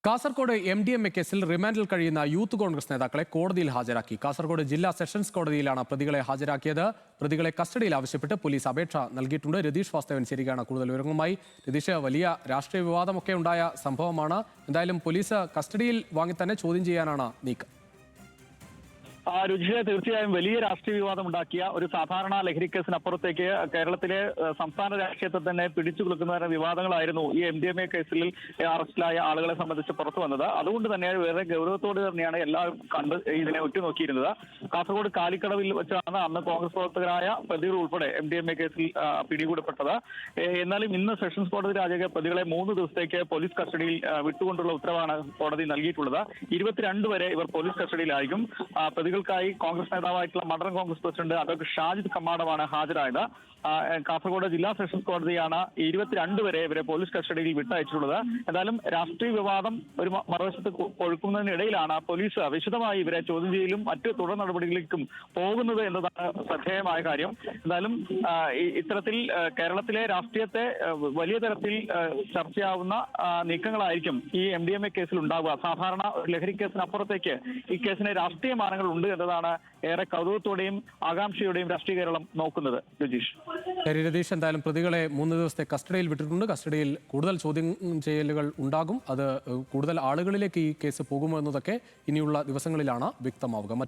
Kasaragod MDMA കേസിൽ റിമാൻഡിൽ കഴിയുന്ന യൂത്ത് കോൺഗ്രസ് നേതാക്കളെ കോടതിയിൽ ഹാജരാക്കി. കാസർഗോഡ് ജില്ലാ സെഷൻസ് കോടതിയിലാണ് പ്രതികളെ ഹാജരാക്കിയത്. പ്രതികളെ കസ്റ്റഡിയിൽ ആവശ്യപ്പെട്ട് പോലീസ് അപേക്ഷ നൽകിയിട്ടുണ്ട്. രതീഷ് വാസ്തവൻ ശരിയാണ് കൂടുതൽ വിവരങ്ങളുമായി. രതീഷ്, വലിയ രാഷ്ട്രീയ വിവാദമൊക്കെ ഉണ്ടായ സംഭവമാണ്. എന്തായാലും പോലീസ് കസ്റ്റഡിയിൽ വാങ്ങി തന്നെ ചോദ്യം ചെയ്യാനാണ് നീക്കം. രുചിയെ തീർച്ചയായും വലിയ രാഷ്ട്രീയ വിവാദം ഉണ്ടാക്കിയ ഒരു സാധാരണ ലഹരി കേസിനപ്പുറത്തേക്ക് കേരളത്തിലെ സംസ്ഥാന രാഷ്ട്രീയത്തെ തന്നെ പിടിച്ചു കുലുക്കുന്ന വിവാദങ്ങളായിരുന്നു ഈ MDMA കേസിൽ അറസ്റ്റിലായ ആളുകളെ സംബന്ധിച്ച് പുറത്തു വന്നത്. അതുകൊണ്ട് തന്നെ വേറെ ഗൗരവത്തോട് തന്നെയാണ് എല്ലാവരും ഇതിനെ ഉറ്റുനോക്കിയിരുന്നത്. കാസർഗോഡ് കാലിക്കടവിൽ വെച്ചാണ് അന്ന് കോൺഗ്രസ് പ്രവർത്തകരായ പ്രതികൾ ഉൾപ്പെടെ MDMA കേസിൽ പിടികൂടപ്പെട്ടത്. എന്നാലും ഇന്ന് സെഷൻസ് കോടതി രാജകീയ പ്രതികളെ 3 ദിവസത്തേക്ക് പോലീസ് കസ്റ്റഡിയിൽ വിട്ടുകൊണ്ടുള്ള ഉത്തരവാണ് കോടതി നൽകിയിട്ടുള്ളത്. 22 വരെ ഇവർ പോലീസ് കസ്റ്റഡിയിലായിരിക്കും. പ്രതികൾക്കായി കോൺഗ്രസ് നേതാവായിട്ടുള്ള മണ്ഡലം കോൺഗ്രസ് പ്രസിഡന്റ് അഡ്വക്കേറ്റ് ഷാജിദ് കമ്മാടമാണ് ഹാജരായത്. കാസർഗോഡ് ജില്ലാ സെഷൻസ് കോടതിയാണ് 22 വരെ ഇവരെ പോലീസ് കസ്റ്റഡിയിൽ വിട്ടയച്ചിട്ടുള്ളത്. എന്തായാലും രാഷ്ട്രീയ വിവാദം ഒരു മറുവശത്ത് കൊഴുക്കുന്നതിനിടയിലാണ് പോലീസ് വിശദമായി ഇവരെ ചോദ്യം ചെയ്യലും മറ്റ് തുടർ നടപടികളിലേക്കും പോകുന്നത് എന്നതാണ് ശ്രദ്ധേയമായ കാര്യം. എന്തായാലും ഇത്തരത്തിൽ കേരളത്തിലെ രാഷ്ട്രീയത്തെ വലിയ തരത്തിൽ ചർച്ചയാവുന്ന നീക്കങ്ങളായിരിക്കും ഈ MDMA കേസിൽ ഉണ്ടാവുക. സാധാരണ ലഹരി കേസിനപ്പുറത്തേക്ക് ഈ കേസിന് രാഷ്ട്രീയ മാനങ്ങൾ ഉണ്ട് എന്നതാണ് ഏറെ കൗതുകത്തോടെയും ആകാംക്ഷയോടെയും രാഷ്ട്രീയ കേരളം നോക്കുന്നത്. രജീഷ്, രതീഷ്, എന്തായാലും പ്രതികളെ 3 ദിവസത്തെ കസ്റ്റഡിയിൽ വിട്ടിട്ടുണ്ട്. കസ്റ്റഡിയിൽ കൂടുതൽ ചോദ്യം ചെയ്യലുകൾ ഉണ്ടാകും. അത് കൂടുതൽ ആളുകളിലേക്ക് ഈ കേസ് പോകുമോ എന്നതൊക്കെ ഇനിയുള്ള ദിവസങ്ങളിലാണ് വ്യക്തമാവുക.